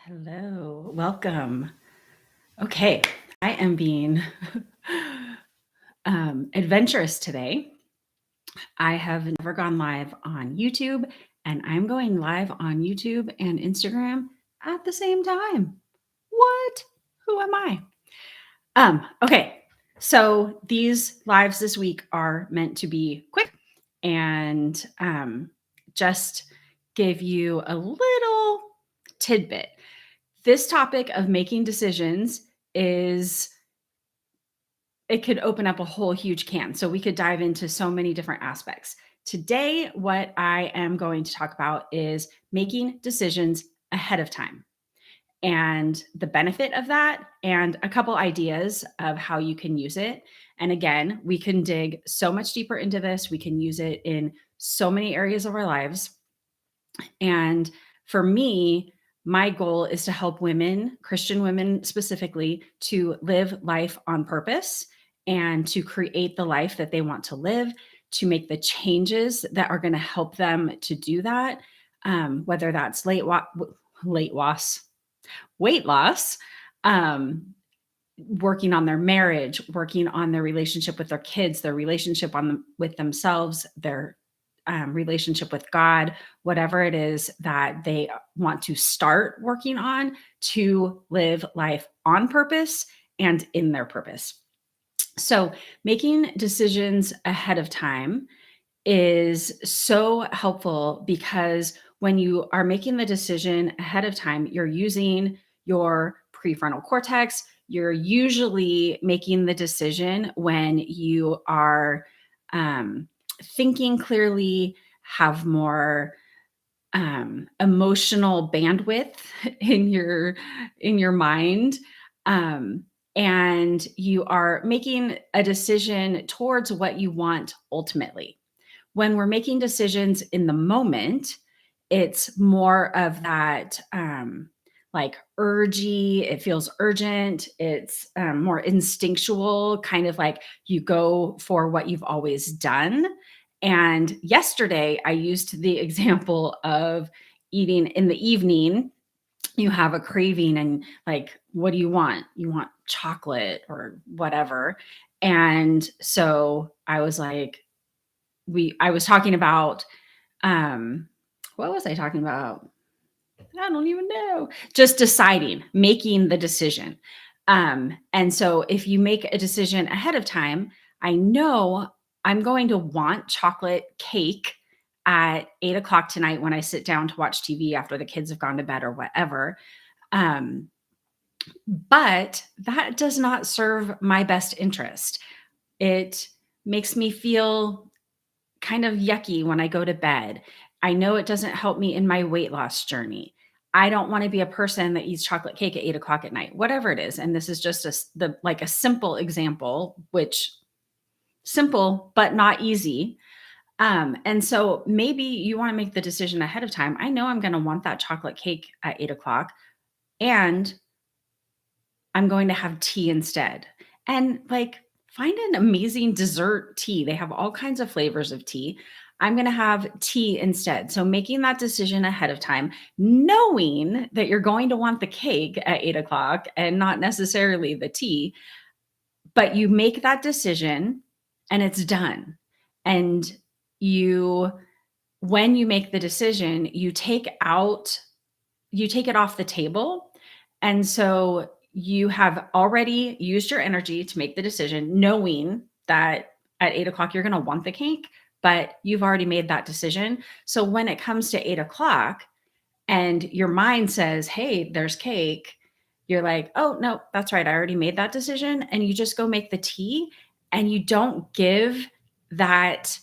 Hello, welcome. Okay, I am being adventurous today. I have never gone live on YouTube, and I'm going live on YouTube and Instagram at the same time. What? Who am I? Okay, so these lives this week are meant to be quick and just give you a little tidbit. This topic of making decisions is it could open up a whole huge can. So we could dive into so many different aspects. Today, what I am going to talk about is making decisions ahead of time and the benefit of that, and a couple ideas of how you can use it. And again, we can dig so much deeper into this. We can use it in so many areas of our lives. And for me, my goal is to help women, Christian women specifically, to live life on purpose and to create the life that they want to live, to make the changes that are going to help them to do that. Whether that's late loss, weight loss, um, working on their marriage, working on their relationship with their kids, their relationship with themselves, their relationship with God, whatever it is that they want to start working on to live life on purpose and in their purpose. So, making decisions ahead of time is so helpful because when you are making the decision ahead of time, you're using your prefrontal cortex. You're usually making the decision when you are thinking clearly, have more emotional bandwidth in your mind, um, and you are making a decision towards what you want ultimately. When we're making decisions in the moment, it's more of that like urgy, it feels urgent, it's more instinctual, kind of like you go for what you've always done. And yesterday, I used the example of eating in the evening. You have a craving, and like, what do you want? You want chocolate or whatever. And so I was like, I was talking about um what was I talking about? I don't even know. Just deciding, making the decision. And so if you make a decision ahead of time, I know I'm going to want chocolate cake at 8 o'clock tonight when I sit down to watch TV after the kids have gone to bed or whatever. Um, but that does not serve my best interest. It makes me feel kind of yucky when I go to bed. I know it doesn't help me in my weight loss journey. I don't want to be a person that eats chocolate cake at 8 o'clock at night, whatever it is. And this is just like a simple example, which simple but not easy. And so maybe you want to make the decision ahead of time. I know I'm going to want that chocolate cake at 8 o'clock, and I'm going to have tea instead. And like, find an amazing dessert tea. They have all kinds of flavors of tea. I'm going to have tea instead. So, making that decision ahead of time, knowing that you're going to want the cake at 8 o'clock and not necessarily the tea, but you make that decision and it's done. And you, when you make the decision, you take it off the table. And so you have already used your energy to make the decision, knowing that at 8 o'clock you're going to want the cake, but you've already made that decision. So when it comes to 8 o'clock and your mind says, hey, there's cake, you're like, oh, no, that's right. I already made that decision. And you just go make the tea, and you don't give that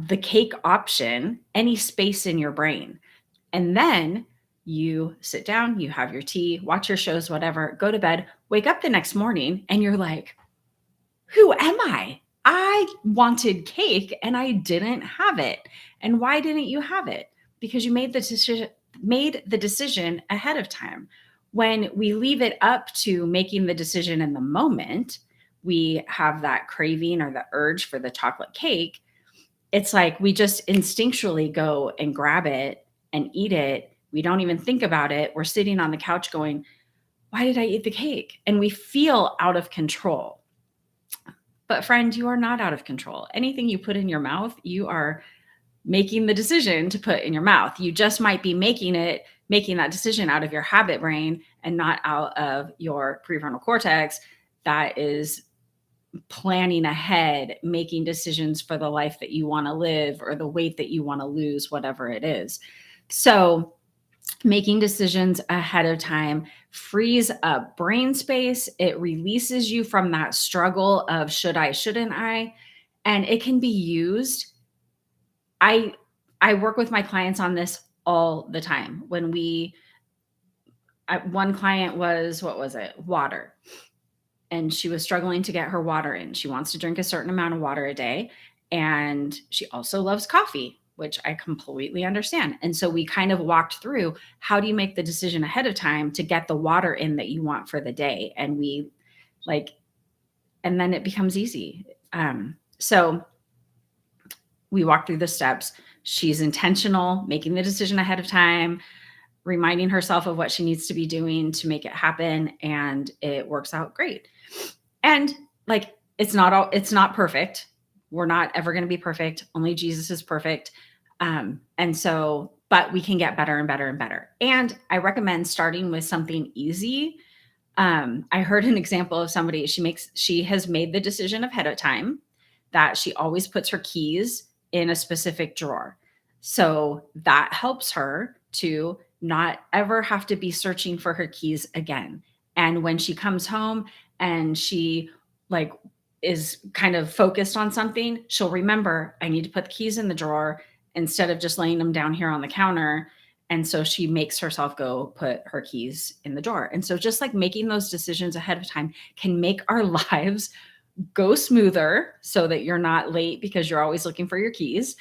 the cake option any space in your brain. And then you sit down, you have your tea, watch your shows, whatever, go to bed, wake up the next morning, and you're like, who am I? I wanted cake and I didn't have it. And why didn't you have it? Because you made the decision ahead of time. When we leave it up to making the decision in the moment, we have that craving or the urge for the chocolate cake. It's like we just instinctually go and grab it and eat it. We don't even think about it. We're sitting on the couch going, why did I eat the cake? And we feel out of control. But friend, you are not out of control. Anything you put in your mouth, you are making the decision to put in your mouth. You just might be making that decision out of your habit brain and not out of your prefrontal cortex that is planning ahead, making decisions for the life that you want to live or the weight that you want to lose, whatever it is. So, making decisions ahead of time frees up brain space. It releases you from that struggle of should I, shouldn't I? And it can be used. I I work with my clients on this all the time. One client was, what was it? Water. And she was struggling to get her water in. She wants to drink a certain amount of water a day. And she also loves coffee, which I completely understand. And so we kind of walked through, how do you make the decision ahead of time to get the water in that you want for the day? And we like, and then it becomes easy. So we walk through the steps. She's intentional, making the decision ahead of time, reminding herself of what she needs to be doing to make it happen. And it works out great. And like, it's not perfect. We're not ever going to be perfect. Only Jesus is perfect. And so, but we can get better and better and better. And I recommend starting with something easy. I heard an example of somebody, she has made the decision ahead of time that she always puts her keys in a specific drawer. So that helps her to not ever have to be searching for her keys again. And when she comes home and she like is kind of focused on something, she'll remember, I need to put the keys in the drawer instead of just laying them down here on the counter. And so she makes herself go put her keys in the drawer. And so just like making those decisions ahead of time can make our lives go smoother so that you're not late because you're always looking for your keys.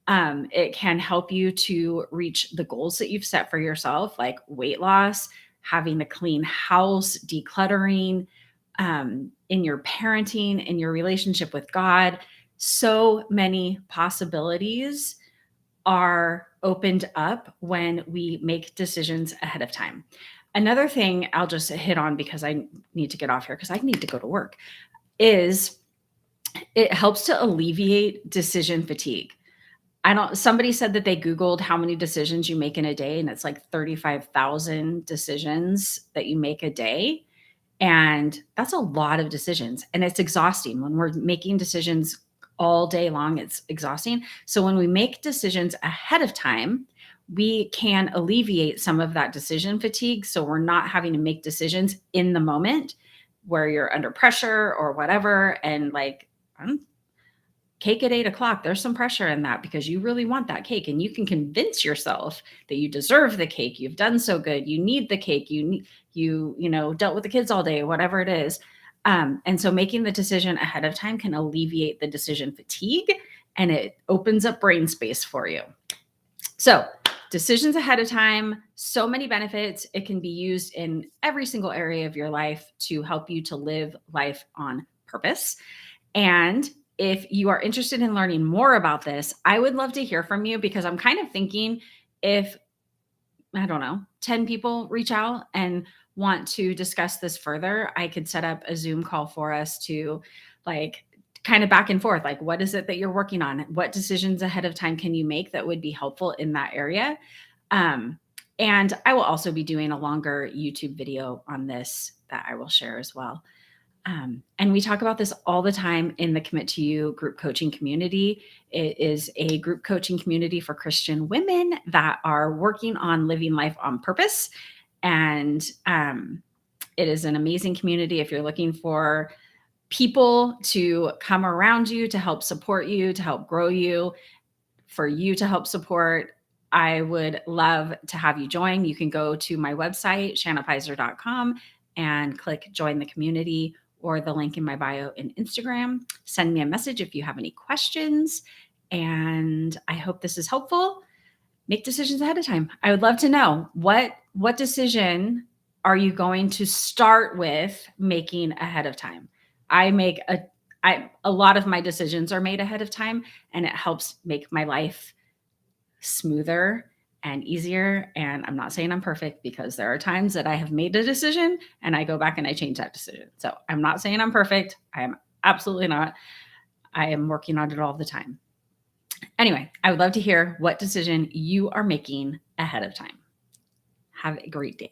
It can help you to reach the goals that you've set for yourself, like weight loss, having a clean house, decluttering, in your parenting, in your relationship with God. So many possibilities are opened up when we make decisions ahead of time. Another thing I'll just hit on because I need to get off here because I need to go to work is it helps to alleviate decision fatigue. Somebody said that they Googled how many decisions you make in a day, and it's like 35,000 decisions that you make a day. And that's a lot of decisions. And it's exhausting when we're making decisions all day long. It's exhausting. So when we make decisions ahead of time, we can alleviate some of that decision fatigue. So we're not having to make decisions in the moment where you're under pressure or whatever. And like, cake at 8 o'clock, there's some pressure in that because you really want that cake and you can convince yourself that you deserve the cake. You've done so good. You need the cake. You dealt with the kids all day, whatever it is. And so making the decision ahead of time can alleviate the decision fatigue and it opens up brain space for you. So decisions ahead of time, so many benefits. It can be used in every single area of your life to help you to live life on purpose. And if you are interested in learning more about this, I would love to hear from you because I'm kind of thinking if, I don't know, 10 people reach out and want to discuss this further, I could set up a Zoom call for us to like kind of back and forth. Like, what is it that you're working on? What decisions ahead of time can you make that would be helpful in that area? And I will also be doing a longer YouTube video on this that I will share as well. And we talk about this all the time in the Commit to You group coaching community. It is a group coaching community for Christian women that are working on living life on purpose. And it is an amazing community if you're looking for people to come around you, to help support you, to help grow you, for you to help support. I would love to have you join. You can go to my website, shannapizer.com, and click join the community or the link in my bio in Instagram. Send me a message if you have any questions. And I hope this is helpful. Make decisions ahead of time. I would love to know what decision are you going to start with making ahead of time? A lot of my decisions are made ahead of time and it helps make my life smoother and easier. And I'm not saying I'm perfect, because there are times that I have made a decision and I go back and I change that decision. So I'm not saying I'm perfect. I am absolutely not. I am working on it all the time. Anyway, I would love to hear what decision you are making ahead of time. Have a great day.